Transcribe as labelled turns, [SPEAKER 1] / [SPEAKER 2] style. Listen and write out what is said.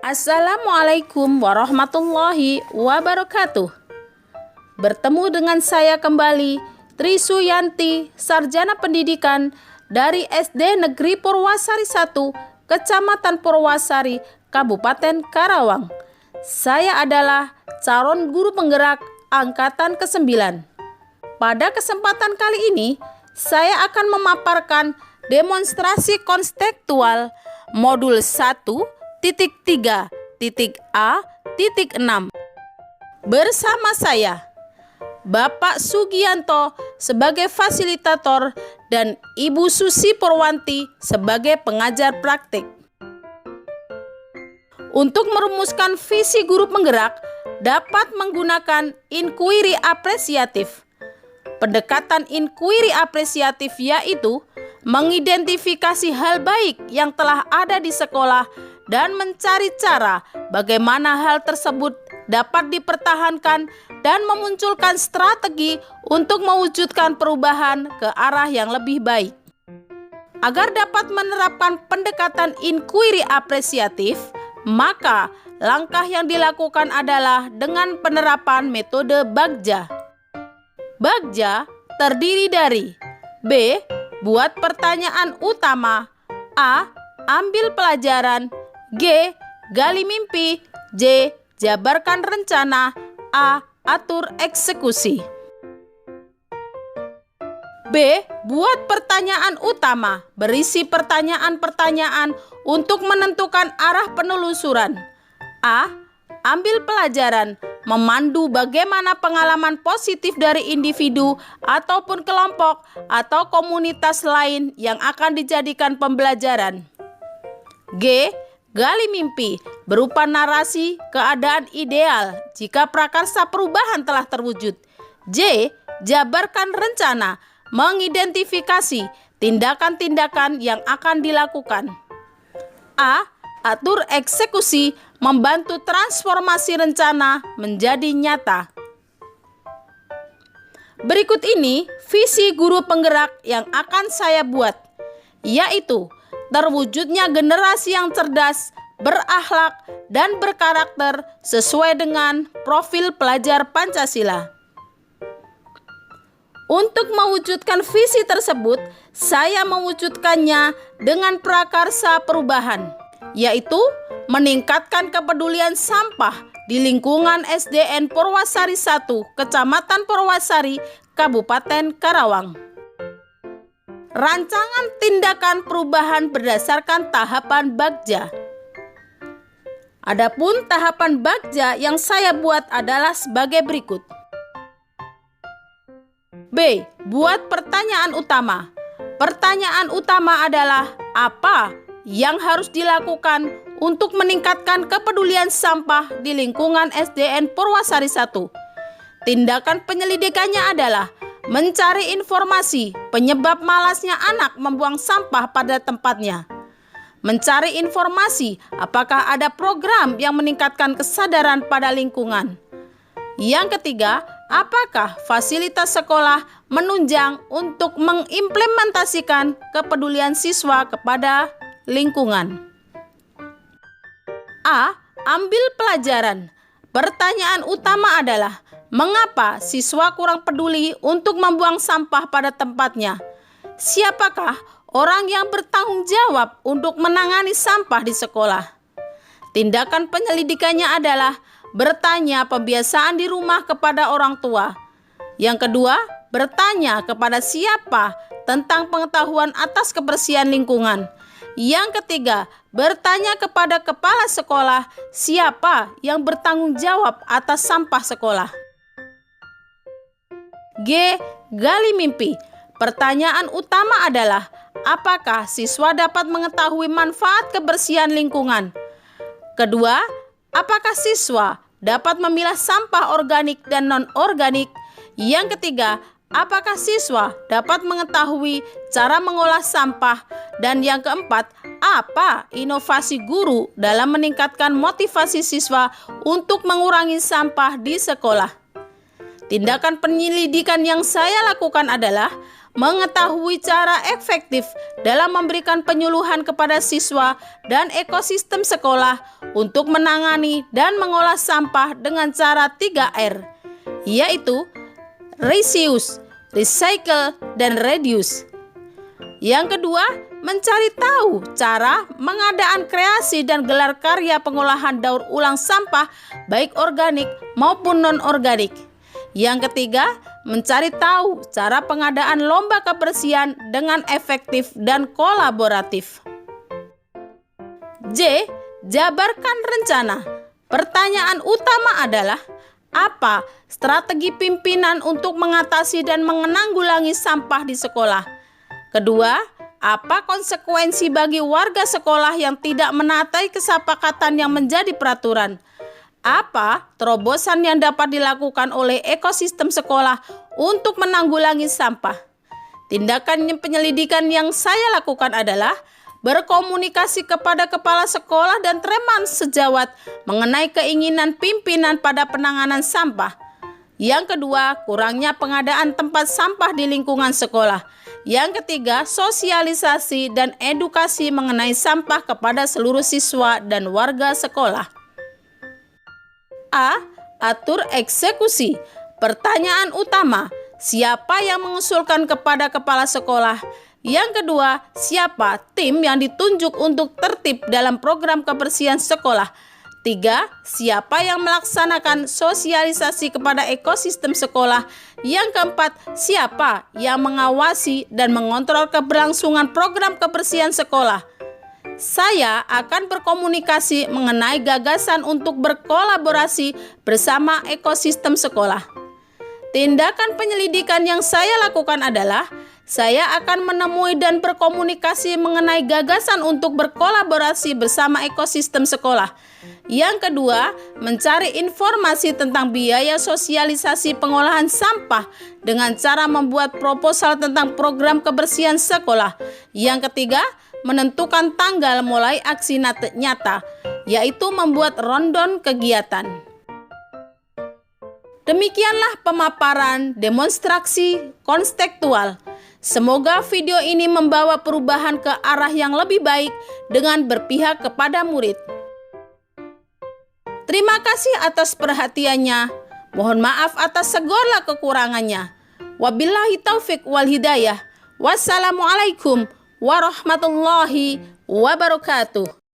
[SPEAKER 1] Assalamualaikum warahmatullahi wabarakatuh. Bertemu dengan saya kembali, Tri Suyanti, Sarjana Pendidikan dari SD Negeri Purwasari 1, Kecamatan Purwasari, Kabupaten Karawang. Saya adalah calon guru penggerak angkatan ke-9. Pada kesempatan kali ini, saya akan memaparkan demonstrasi konstekstual modul 1.3.A.6 bersama saya, Bapak Sugianto sebagai fasilitator dan Ibu Susi Purwanti sebagai pengajar praktik. Untuk merumuskan visi guru penggerak dapat menggunakan inquiry apresiatif. Pendekatan inquiry apresiatif yaitu mengidentifikasi hal baik yang telah ada di sekolah dan mencari cara bagaimana hal tersebut dapat dipertahankan dan memunculkan strategi untuk mewujudkan perubahan ke arah yang lebih baik. Agar dapat menerapkan pendekatan inquiry apresiatif, maka langkah yang dilakukan adalah dengan penerapan metode Bagja. Bagja terdiri dari B. Buat pertanyaan utama. A. Ambil pelajaran. G. Gali mimpi. J. Jabarkan rencana. A. Atur eksekusi. B. Buat pertanyaan utama. Berisi pertanyaan-pertanyaan untuk menentukan arah penelusuran. A. Ambil pelajaran. Memandu bagaimana pengalaman positif dari individu ataupun kelompok atau komunitas lain yang akan dijadikan pembelajaran. G. Gali mimpi berupa narasi keadaan ideal jika prakarsa perubahan telah terwujud. J. Jabarkan rencana mengidentifikasi tindakan-tindakan yang akan dilakukan. A. Atur eksekusi membantu transformasi rencana menjadi nyata. Berikut ini visi guru penggerak yang akan saya buat, yaitu terwujudnya generasi yang cerdas, berakhlak, dan berkarakter sesuai dengan profil pelajar Pancasila. Untuk mewujudkan visi tersebut, saya mewujudkannya dengan prakarsa perubahan, yaitu meningkatkan kepedulian sampah di lingkungan SDN Purwasari 1, Kecamatan Purwasari, Kabupaten Karawang. Rancangan tindakan perubahan berdasarkan tahapan Bagja. Adapun tahapan Bagja yang saya buat adalah sebagai berikut. B. Buat pertanyaan utama. Pertanyaan utama adalah apa yang harus dilakukan untuk meningkatkan kepedulian sampah di lingkungan SDN Purwasari 1. Tindakan penyelidikannya adalah mencari informasi penyebab malasnya anak membuang sampah pada tempatnya. Mencari informasi apakah ada program yang meningkatkan kesadaran pada lingkungan. Yang ketiga, apakah fasilitas sekolah menunjang untuk mengimplementasikan kepedulian siswa kepada lingkungan. A. Ambil pelajaran. Pertanyaan utama adalah mengapa siswa kurang peduli untuk membuang sampah pada tempatnya? Siapakah orang yang bertanggung jawab untuk menangani sampah di sekolah? Tindakan penyelidikannya adalah bertanya pembiasaan di rumah kepada orang tua. Yang kedua, bertanya kepada siapa tentang pengetahuan atas kebersihan lingkungan. Yang ketiga, bertanya kepada kepala sekolah siapa yang bertanggung jawab atas sampah sekolah. G. Gali mimpi. Pertanyaan utama adalah apakah siswa dapat mengetahui manfaat kebersihan lingkungan? Kedua, apakah siswa dapat memilah sampah organik dan non-organik? Yang ketiga, apakah siswa dapat mengetahui cara mengolah sampah? Dan yang keempat, apa inovasi guru dalam meningkatkan motivasi siswa untuk mengurangi sampah di sekolah? Tindakan penyelidikan yang saya lakukan adalah mengetahui cara efektif dalam memberikan penyuluhan kepada siswa dan ekosistem sekolah untuk menangani dan mengolah sampah dengan cara 3R, yaitu reuse, recycle, dan reduce. Yang kedua, mencari tahu cara pengadaan kreasi dan gelar karya pengolahan daur ulang sampah baik organik maupun non-organik. Yang ketiga, mencari tahu cara pengadaan lomba kebersihan dengan efektif dan kolaboratif. J. Jabarkan rencana. Pertanyaan utama adalah, apa strategi pimpinan untuk mengatasi dan menanggulangi sampah di sekolah? Kedua, apa konsekuensi bagi warga sekolah yang tidak menaati kesepakatan yang menjadi peraturan? Apa terobosan yang dapat dilakukan oleh ekosistem sekolah untuk menanggulangi sampah? Tindakan penyelidikan yang saya lakukan adalah berkomunikasi kepada kepala sekolah dan teman sejawat mengenai keinginan pimpinan pada penanganan sampah. Yang kedua, kurangnya pengadaan tempat sampah di lingkungan sekolah. Yang ketiga, sosialisasi dan edukasi mengenai sampah kepada seluruh siswa dan warga sekolah. A. Atur eksekusi. Pertanyaan utama, siapa yang mengusulkan kepada kepala sekolah? Yang kedua, siapa tim yang ditunjuk untuk tertib dalam program kebersihan sekolah? 3. Siapa yang melaksanakan sosialisasi kepada ekosistem sekolah? Yang keempat, siapa yang mengawasi dan mengontrol keberlangsungan program kebersihan sekolah? Saya akan berkomunikasi mengenai gagasan untuk berkolaborasi bersama ekosistem sekolah. Tindakan penyelidikan yang saya lakukan adalah, saya akan menemui dan berkomunikasi mengenai gagasan untuk berkolaborasi bersama ekosistem sekolah. Yang kedua, mencari informasi tentang biaya sosialisasi pengolahan sampah dengan cara membuat proposal tentang program kebersihan sekolah. Yang ketiga, menentukan tanggal mulai aksi nyata, yaitu membuat rundown kegiatan. Demikianlah pemaparan demonstrasi konstekstual. Semoga video ini membawa perubahan ke arah yang lebih baik dengan berpihak kepada murid. Terima kasih atas perhatiannya. Mohon maaf atas segala kekurangannya. Wabillahi taufik wal hidayah. Wassalamualaikum warahmatullahi wabarakatuh.